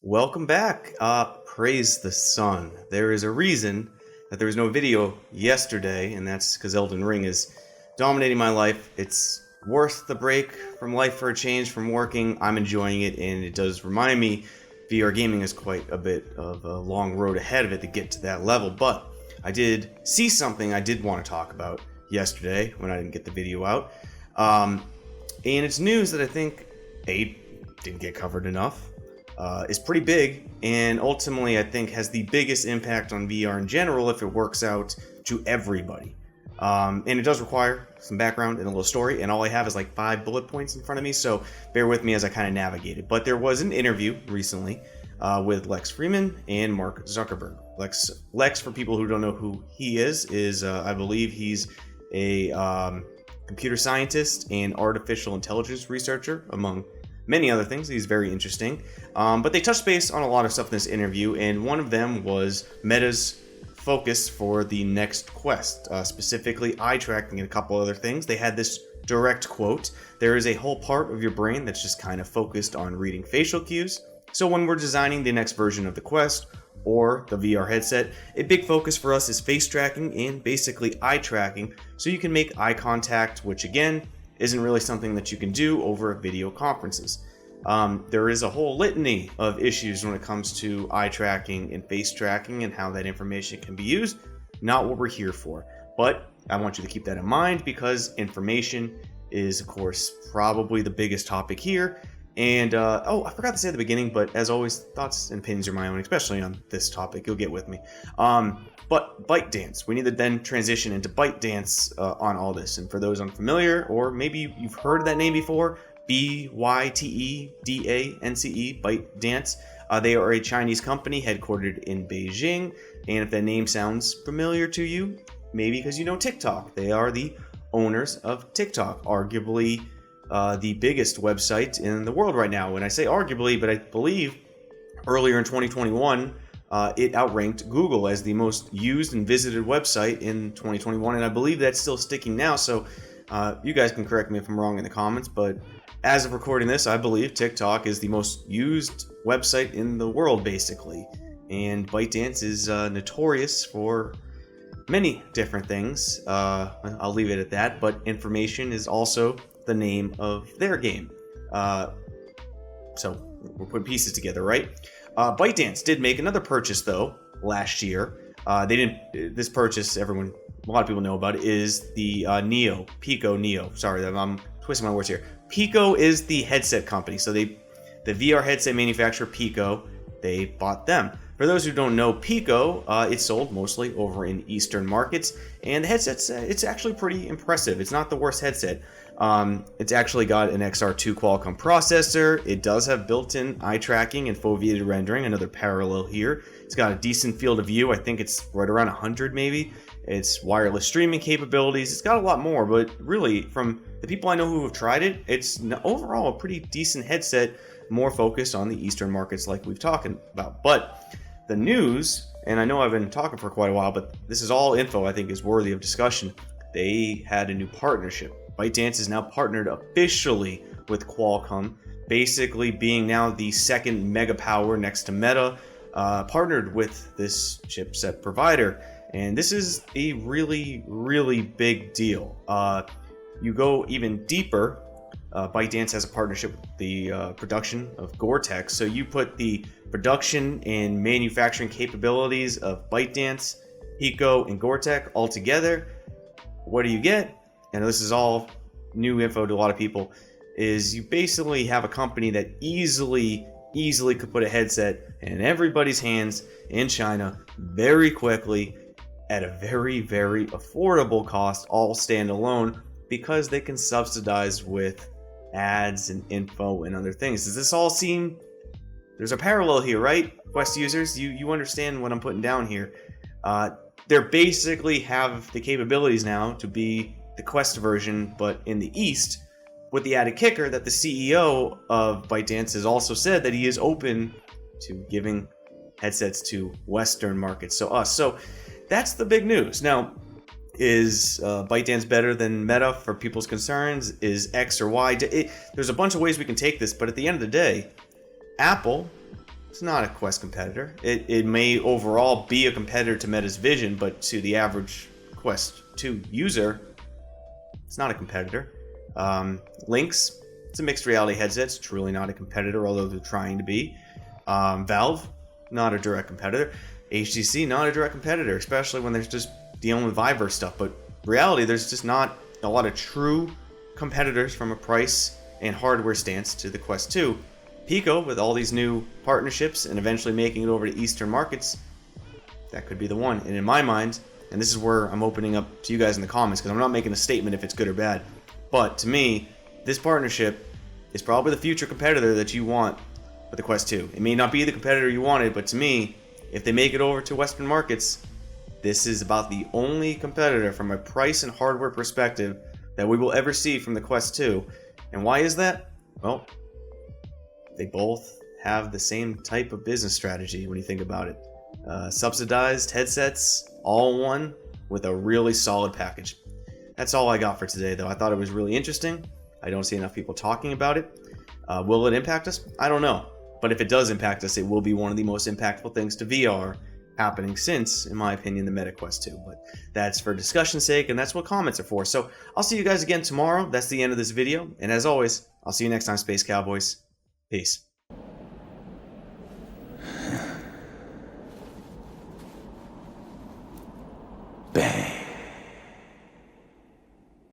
Welcome back. Praise the sun. There is a reason that there was no video yesterday, and that's because Elden Ring is dominating my life. It's worth the break from life for a change from working. I'm enjoying it, and it does remind me VR gaming is quite a bit of a long road ahead of it to get to that level. But I did see something I did want to talk about yesterday when I didn't get the video out. And it's news that I think didn't get covered enough. Is pretty big, and ultimately I think has the biggest impact on VR in general if it works out to everybody. And it does require some background and a little story, and all I have is like 5 bullet points in front of me, so bear with me as I kind of navigate it. But there was an interview recently with Lex Fridman and Mark Zuckerberg. Lex, for people who don't know who he is I believe he's a computer scientist and artificial intelligence researcher, among many other things. He's very interesting. But they touched base on a lot of stuff in this interview, and one of them was Meta's focus for the next Quest, specifically eye tracking and a couple other things. They had this direct quote: "There is a whole part of your brain that's just kind of focused on reading facial cues. So when we're designing the next version of the Quest or the VR headset, a big focus for us is face tracking and basically eye tracking, so you can make eye contact, which again isn't really something that you can do over video conferences." There is a whole litany of issues when it comes to eye tracking and face tracking and how that information can be used. Not what we're here for, but I want you to keep that in mind because information is, of course, probably the biggest topic here. And I forgot to say at the beginning, but as always, thoughts and opinions are my own, especially on this topic. You'll get with me. But BiteDance, we need to then transition into BiteDance on all this. And for those unfamiliar, or maybe you've heard that name before, BYTEDANCE, BiteDance. They are a Chinese company headquartered in Beijing. And if that name sounds familiar to you, maybe because you know TikTok. They are the owners of TikTok, arguably the biggest website in the world right now. When I say arguably, but I believe earlier in 2021, it outranked Google as the most used and visited website in 2021, and I believe that's still sticking now. So you guys can correct me if I'm wrong in the comments, but as of recording this, I believe TikTok is the most used website in the world, basically. And ByteDance is notorious for many different things. I'll leave it at that, but information is also the name of their game. So we're putting pieces together, right? ByteDance did make another purchase though last year. This purchase, a lot of people know about it, is the Pico Neo. Sorry, I'm twisting my words here. Pico is the headset company. So the VR headset manufacturer Pico, they bought them. For those who don't know, Pico, it's sold mostly over in Eastern markets, and the headset's it's actually pretty impressive. It's not the worst headset. It's actually got an XR2 Qualcomm processor. It does have built-in eye tracking and foveated rendering, another parallel here. It's got a decent field of view. I think it's right around 100 maybe. It's wireless streaming capabilities. It's got a lot more, but really, from the people I know who have tried it, it's overall a pretty decent headset, more focused on the Eastern markets like we've talked about. But the news, and I know I've been talking for quite a while, but this is all info I think is worthy of discussion. They had a new partnership. ByteDance is now partnered officially with Qualcomm, basically being now the second mega power next to Meta, partnered with this chipset provider. And this is a really, really big deal. You go even deeper, ByteDance has a partnership with the production of Gore-Tex. So you put the production and manufacturing capabilities of ByteDance, Pico, and Gore-Tex all together. What do you get? And this is all new info to a lot of people, is you basically have a company that easily could put a headset in everybody's hands in China very quickly at a very, very affordable cost, all standalone, because they can subsidize with ads and info and other things. Does this all seem... There's a parallel here, right? Quest users, you understand what I'm putting down here. They basically have the capabilities now to be the Quest version, but in the East, with the added kicker that the CEO of ByteDance has also said that he is open to giving headsets to Western markets, so us. So that's the big news. Now, is ByteDance better than Meta for people's concerns? Is X or Y? There's a bunch of ways we can take this, but at the end of the day, Apple It's not a Quest competitor. It may overall be a competitor to Meta's vision, but to the average Quest 2 user, it's not a competitor. Lynx, it's a mixed reality headset. It's truly not a competitor, although they're trying to be. Valve, not a direct competitor. HTC, not a direct competitor, especially when they're just dealing with Viver stuff. But reality, there's just not a lot of true competitors from a price and hardware stance to the Quest 2. Pico, with all these new partnerships and eventually making it over to Eastern markets, that could be the one. And in my mind, and this is where I'm opening up to you guys in the comments, because I'm not making a statement if it's good or bad, but to me, this partnership is probably the future competitor that you want for the Quest 2. It may not be the competitor you wanted, but to me, if they make it over to Western markets, this is about the only competitor from a price and hardware perspective that we will ever see from the Quest 2. And why is that? Well, they both have the same type of business strategy when you think about it. Subsidized headsets, all in one, with a really solid package. That's all I got for today, though. I thought it was really interesting. I don't see enough people talking about it. Will it impact us? I don't know. But if it does impact us, it will be one of the most impactful things to VR happening since, in my opinion, the Meta Quest 2. But that's for discussion's sake, and that's what comments are for. So I'll see you guys again tomorrow. That's the end of this video. And as always, I'll see you next time, Space Cowboys. Peace.